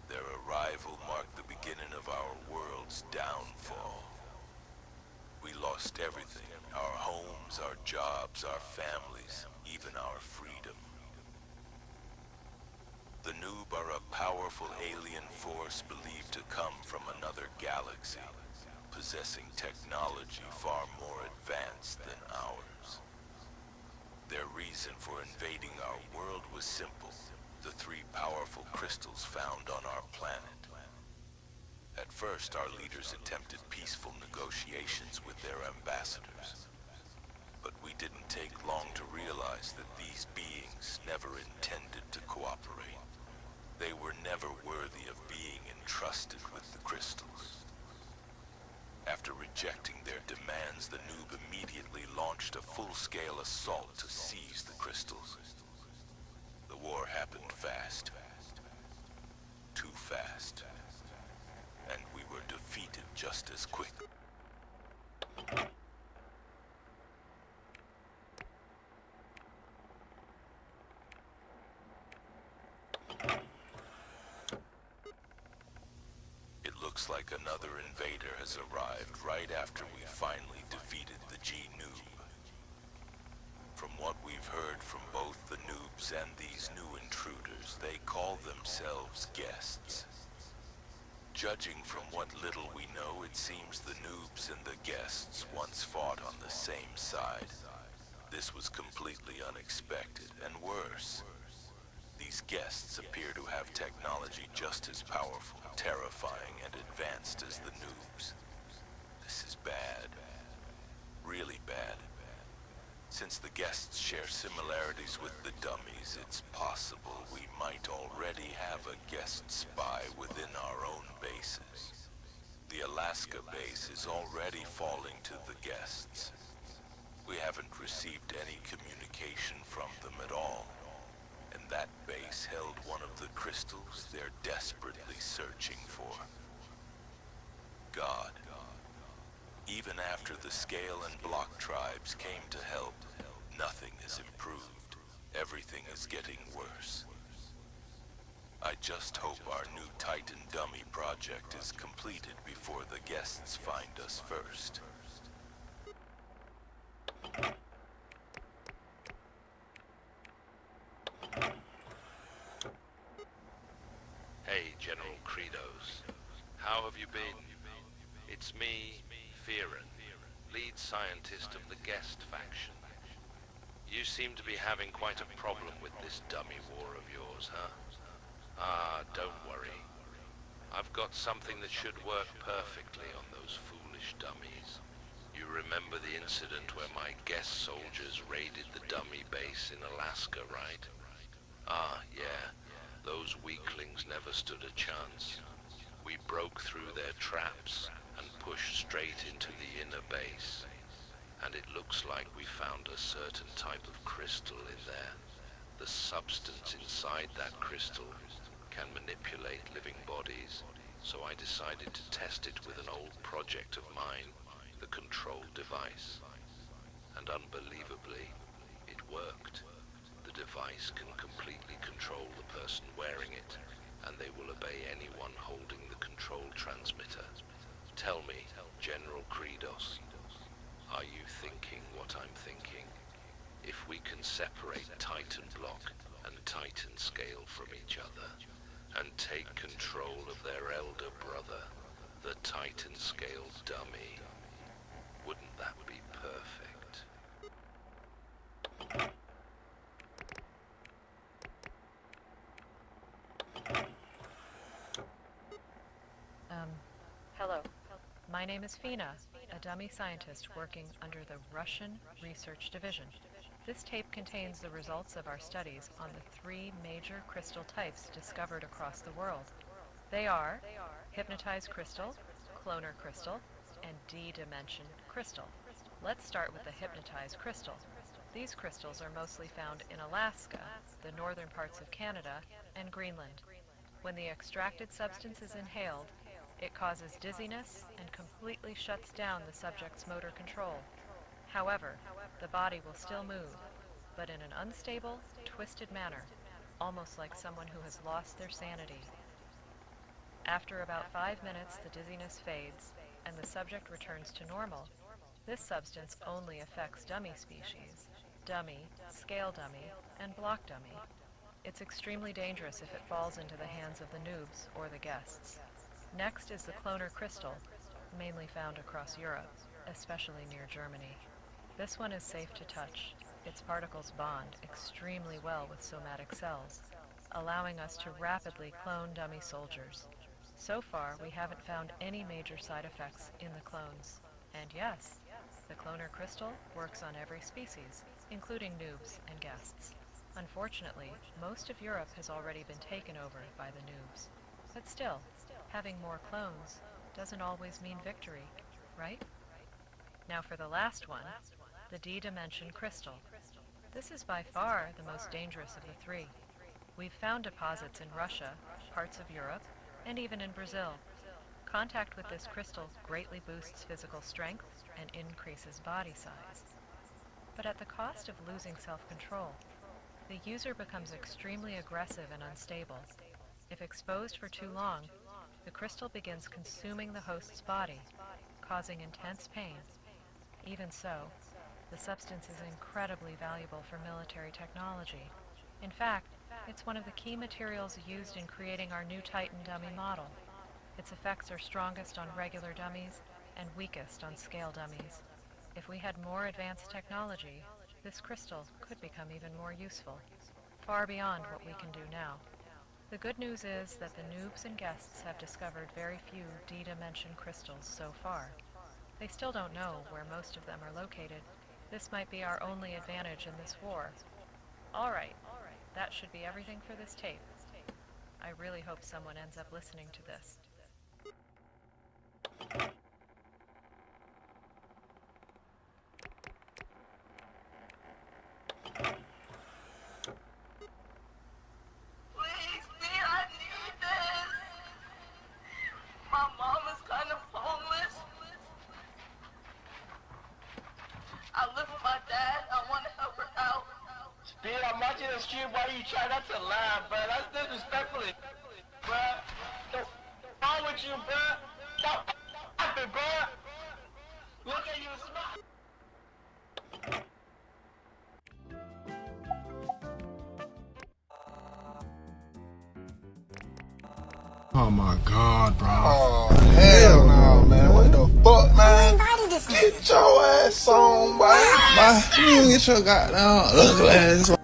Their arrival marked the beginning of our world's downfall. We lost everything, our homes, our jobs, our families, even our freedom. The noob are a powerful alien force believed to come from another galaxy, possessing technology far more advanced than ours. Their reason for invading our world was simple: the three powerful crystals found on our planet. At first, our leaders attempted peaceful negotiations with their ambassadors. But we didn't take long to realize that these beings never intended to cooperate. They were never worthy of being entrusted with the crystals. After rejecting their demands, the noob immediately launched a full-scale assault to seize the crystals. The war happened fast. Too fast. And we were defeated just as quickly. It looks like another invader has arrived right after we finally defeated the G-Noob. From what we've heard from both the noobs and these new intruders, they call themselves guests. Judging from what little we know, it seems the noobs and the guests once fought on the same side. This was completely unexpected, and worse, these guests appear to have technology just as powerful, terrifying, and advanced as the noobs. This is bad. Really bad. Since the guests share similarities with the dummies, it's possible we might already have a guest spy within our own bases. The Alaska base is already falling to the guests. We haven't received any communication from them at all, and that base held one of the crystals they're desperately searching for. God. Even after the Scale and Block tribes came to help, nothing has improved. Everything is getting worse. I just hope our new Titan dummy project is completed before the guests find us first. Hey, General Credos. How have you been? It's me, Fearon, lead scientist of the Guest faction. You seem to be having quite a problem with this dummy war of yours, huh? Ah, don't worry. I've got something that should work perfectly on those foolish dummies. You remember the incident where my guest soldiers raided the dummy base in Alaska, right? Ah, yeah. Those weaklings never stood a chance. We broke through their traps and pushed straight into the inner base. And it looks like we found a certain type of crystal in there. The substance inside that crystal can manipulate living bodies, so I decided to test it with an old project of mine, the control device. And unbelievably, it worked. The device can completely control the person wearing it, and they will obey anyone holding the control transmitter. Tell me, General Kredos, are you thinking what I'm thinking? If we can separate Titan Block and Titan Scale from each other, and take control of their elder brother, the Titan Scale dummy, wouldn't that be perfect? Hello. My name is Fina, a dummy scientist working under the Russian Research Division. This tape contains the results of our studies on the 3 major crystal types discovered across the world. They are hypnotized crystal, cloner crystal, and D-dimension crystal. Let's start with the hypnotized crystal. These crystals are mostly found in Alaska, the northern parts of Canada, and Greenland. When the extracted substance is inhaled, it causes dizziness and completely shuts down the subject's motor control. However, the body will still move, but in an unstable, twisted manner, almost like someone who has lost their sanity. After about 5 minutes, the dizziness fades, and the subject returns to normal. This substance only affects dummy species: dummy, scale dummy, and block dummy. It's extremely dangerous if it falls into the hands of the noobs or the guests. Next is the cloner crystal, mainly found across Europe, especially near Germany. This one is safe to touch. Its particles bond extremely well with somatic cells, allowing us to rapidly clone dummy soldiers. So far, we haven't found any major side effects in the clones. And yes, the cloner crystal works on every species, including noobs and guests. Unfortunately, most of Europe has already been taken over by the noobs. But still, having more clones doesn't always mean victory, right? Now for the last one, the D-dimension crystal. This is by far the most dangerous of the 3. We've found deposits in Russia, parts of Europe, and even in Brazil. Contact with this crystal greatly boosts physical strength and increases body size. But at the cost of losing self-control, the user becomes extremely aggressive and unstable. If exposed for too long, the crystal begins consuming the host's body, causing intense pain. Even so, the substance is incredibly valuable for military technology. In fact, it's one of the key materials used in creating our new Titan dummy model. Its effects are strongest on regular dummies and weakest on scale dummies. If we had more advanced technology, this crystal could become even more useful, far beyond what we can do now. The good news is that the noobs and guests have discovered very few D-dimension crystals so far. They still don't know where most of them are located. This might be our only advantage in this war. Alright, that should be everything for this tape. I really hope someone ends up listening to this. Dude, I'm watching the stream while you try not to laugh, bro. That's disrespectful, bro. What's wrong with you, bro? Stop laughing, bro. Look at you, smile. Oh my god, bro. Oh, hell no, man. What the fuck, man? Get your ass on, boy. You get your goddamn ugly ass on.